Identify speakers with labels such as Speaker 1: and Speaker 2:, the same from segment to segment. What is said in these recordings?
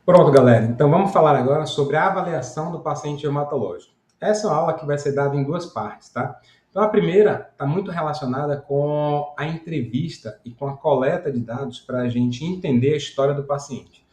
Speaker 1: Pronto, galera. Então vamos falar agora sobre a avaliação do paciente reumatológico. Essa é uma aula que vai ser dada em duas partes, tá? Então a primeira está muito relacionada com a entrevista e com a coleta de dados para a gente entender a história do paciente.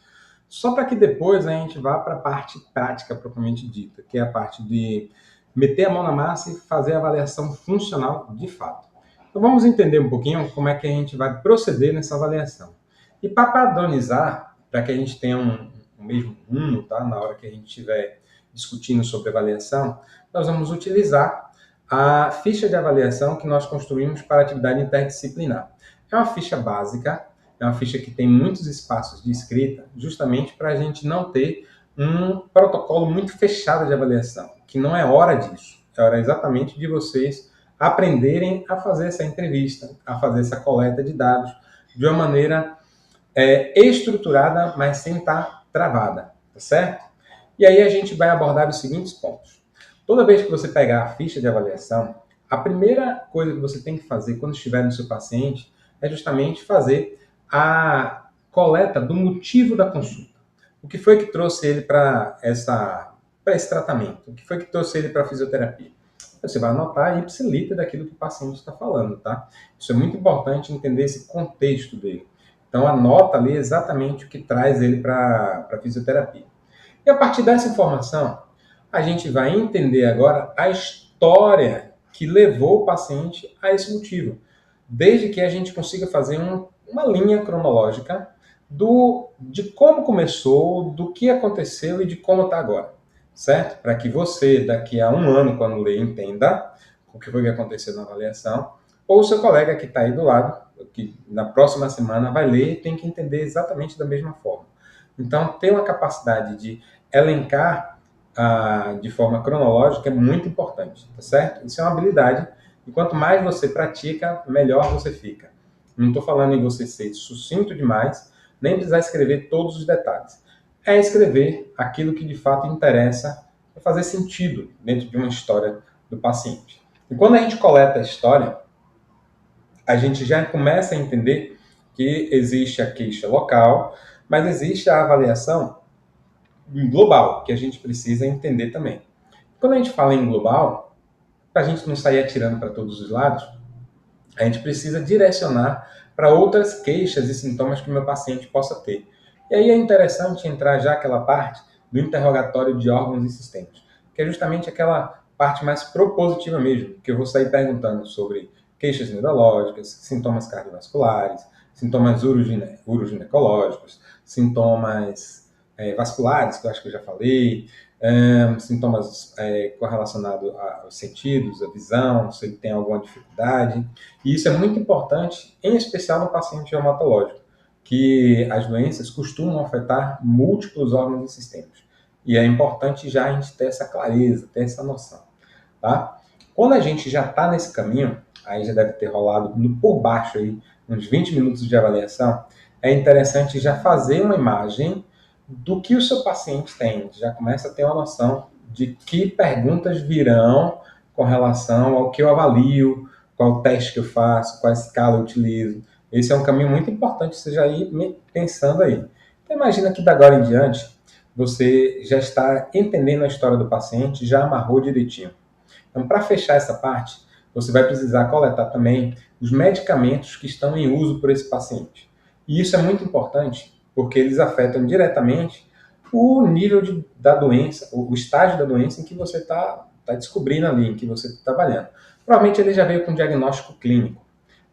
Speaker 1: Só para que depois a gente vá para a parte prática propriamente dita, que é a parte de meter a mão na massa e fazer a avaliação funcional de fato. Então vamos entender um pouquinho como é que a gente vai proceder nessa avaliação. E para padronizar, para que a gente tenha um mesmo rumo, tá? Na hora que a gente estiver discutindo sobre avaliação, nós vamos utilizar a ficha de avaliação que nós construímos para a atividade interdisciplinar. É uma ficha básica, é uma ficha que tem muitos espaços de escrita, justamente para a gente não ter um protocolo muito fechado de avaliação, que não é hora disso. É hora exatamente de vocês aprenderem a fazer essa entrevista, a fazer essa coleta de dados de uma maneira estruturada, mas sem estar travada, tá certo? E aí a gente vai abordar os seguintes pontos. Toda vez que você pegar a ficha de avaliação, a primeira coisa que você tem que fazer quando estiver no seu paciente é justamente fazer a coleta do motivo da consulta. O que foi que trouxe ele para esse tratamento? O que foi que trouxe ele para a fisioterapia? Você vai anotar a ipsiliter daquilo que o paciente está falando, tá? Isso é muito importante entender esse contexto dele. Então, anota ali exatamente o que traz ele para a fisioterapia. E a partir dessa informação, a gente vai entender agora a história que levou o paciente a esse motivo. Desde que a gente consiga fazer uma linha cronológica de como começou, do que aconteceu e de como está agora. Certo? Para que você, daqui a um ano, quando ler, entenda o que foi que aconteceu na avaliação, ou o seu colega que está aí do lado, que na próxima semana vai ler e tem que entender exatamente da mesma forma. Então, ter uma capacidade de elencar de forma cronológica é muito importante, tá certo? Isso é uma habilidade e quanto mais você pratica, melhor você fica. Não estou falando em você ser sucinto demais, nem precisar escrever todos os detalhes. É escrever aquilo que de fato interessa para fazer sentido dentro de uma história do paciente. E quando a gente coleta a história, a gente já começa a entender que existe a queixa local, mas existe a avaliação global, que a gente precisa entender também. Quando a gente fala em global, para a gente não sair atirando para todos os lados, a gente precisa direcionar para outras queixas e sintomas que o meu paciente possa ter. E aí é interessante entrar já aquela parte do interrogatório de órgãos e sistemas, que é justamente aquela parte mais propositiva mesmo, que eu vou sair perguntando sobre queixas neurológicas, sintomas cardiovasculares, sintomas uroginecológicos, sintomas vasculares, que eu acho que eu já falei, sintomas correlacionados aos sentidos, à visão, se ele tem alguma dificuldade. E isso é muito importante, em especial no paciente reumatológico, que as doenças costumam afetar múltiplos órgãos e sistemas. E é importante já a gente ter essa clareza, ter essa noção. Tá? Quando a gente já está nesse caminho, aí já deve ter rolado por baixo aí, uns 20 minutos de avaliação, é interessante já fazer uma imagem do que o seu paciente tem. Já começa a ter uma noção de que perguntas virão com relação ao que eu avalio, qual teste que eu faço, qual escala eu utilizo. Esse é um caminho muito importante, você já ir pensando aí. Então, imagina que da agora em diante, você já está entendendo a história do paciente, já amarrou direitinho. Então, para fechar essa parte, você vai precisar coletar também os medicamentos que estão em uso por esse paciente. E isso é muito importante, porque eles afetam diretamente o nível da doença, o estágio da doença em que você está descobrindo ali, em que você está trabalhando. Provavelmente ele já veio com diagnóstico clínico.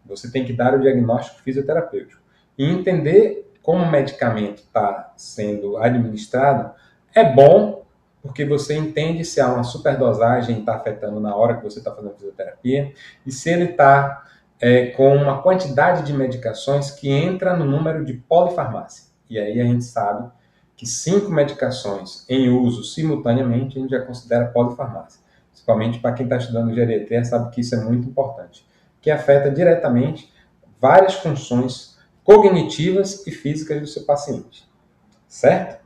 Speaker 1: Você tem que dar o diagnóstico fisioterapêutico. E entender como o medicamento está sendo administrado é bom, porque você entende se há uma superdosagem e está afetando na hora que você está fazendo fisioterapia, e se ele está com uma quantidade de medicações que entra no número de polifarmácia. E aí a gente sabe que 5 medicações em uso simultaneamente a gente já considera polifarmácia. Principalmente para quem está estudando geriatria sabe que isso é muito importante, que afeta diretamente várias funções cognitivas e físicas do seu paciente. Certo?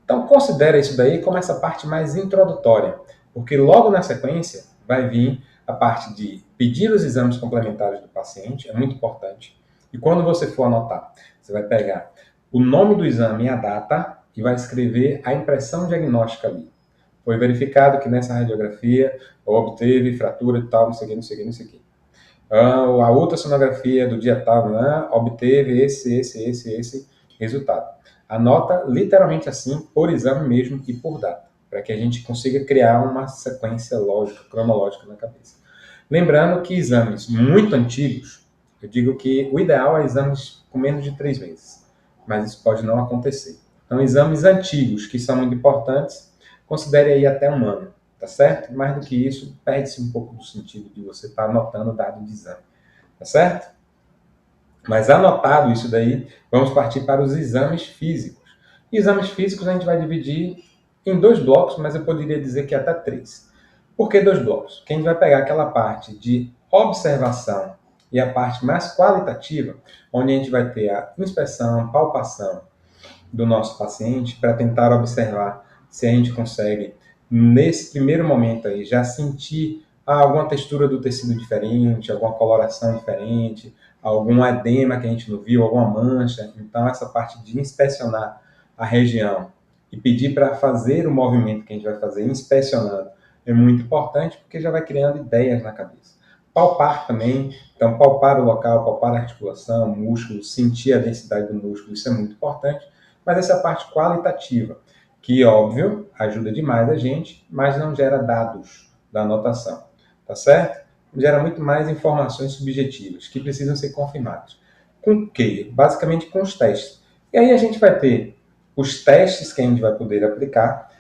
Speaker 1: Então, considere isso daí como essa parte mais introdutória, porque logo na sequência vai vir a parte de pedir os exames complementares do paciente, é muito importante. E quando você for anotar, você vai pegar o nome do exame e a data, e vai escrever a impressão diagnóstica ali. Foi verificado que nessa radiografia obteve fratura e tal, não sei o que, não sei o que, não sei o que. A ultrassonografia do dia tal, né, obteve esse resultado. Anota literalmente assim, por exame mesmo e por data, para que a gente consiga criar uma sequência lógica, cronológica na cabeça. Lembrando que exames muito antigos, eu digo que o ideal é exames com menos de 3 meses, mas isso pode não acontecer. Então, exames antigos, que são muito importantes, considere aí até um ano, tá certo? Mais do que isso, perde-se um pouco do sentido de você estar anotando o dado de exame, tá certo? Mas anotado isso daí, vamos partir para os exames físicos. Exames físicos a gente vai dividir em 2 blocos, mas eu poderia dizer que até 3. Por que 2 blocos? Porque a gente vai pegar aquela parte de observação e a parte mais qualitativa, onde a gente vai ter a inspeção, palpação do nosso paciente para tentar observar se a gente consegue, nesse primeiro momento aí, já sentir alguma textura do tecido diferente, alguma coloração diferente, algum edema que a gente não viu, alguma mancha. Então, essa parte de inspecionar a região e pedir para fazer o movimento que a gente vai fazer inspecionando é muito importante, porque já vai criando ideias na cabeça. Palpar também, então palpar o local, palpar a articulação, músculo, sentir a densidade do músculo, isso é muito importante. Mas essa é a parte qualitativa, que, óbvio, ajuda demais a gente, mas não gera dados da anotação, tá certo? Gera muito mais informações subjetivas, que precisam ser confirmadas. Com o quê? Basicamente com os testes. E aí a gente vai ter os testes que a gente vai poder aplicar,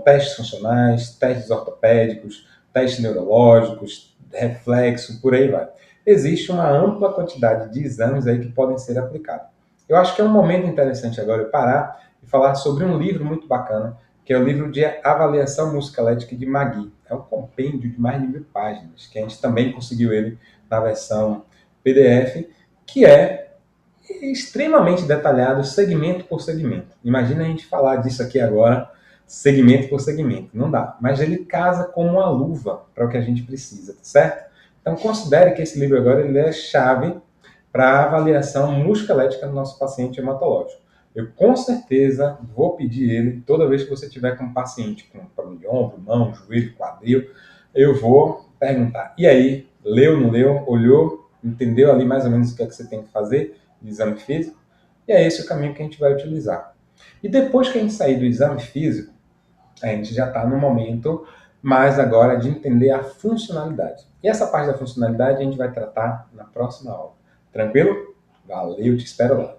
Speaker 1: testes funcionais, testes ortopédicos, testes neurológicos, reflexo, por aí vai. Existe uma ampla quantidade de exames aí que podem ser aplicados. Eu acho que é um momento interessante agora eu parar e falar sobre um livro muito bacana, que é o livro de Avaliação Musculoesquelética de Magui. É um compêndio de mais de 1000 páginas, que a gente também conseguiu ele na versão PDF, que é extremamente detalhado, segmento por segmento. Imagina a gente falar disso aqui agora, segmento por segmento. Não dá. Mas ele casa como uma luva para o que a gente precisa, tá certo? Então considere que esse livro agora ele é chave para a avaliação musculoesquelética do nosso paciente hematológico. Eu com certeza vou pedir ele toda vez que você tiver com um paciente com problema de ombro, mão, joelho, quadril, eu vou perguntar: e aí, leu, não leu, olhou, entendeu ali mais ou menos o que é que você tem que fazer de exame físico? E é esse o caminho que a gente vai utilizar. E depois que a gente sair do exame físico, a gente já está no momento mais agora de entender a funcionalidade. E essa parte da funcionalidade a gente vai tratar na próxima aula. Tranquilo? Valeu, te espero lá.